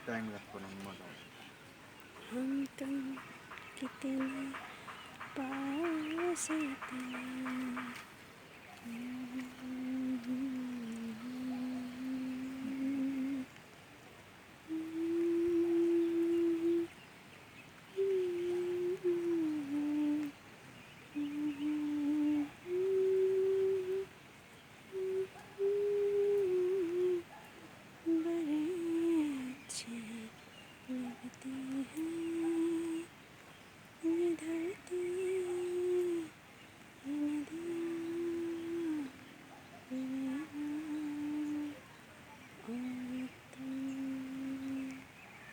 Time लागतो ना मला. हम तुम कितने पास थे.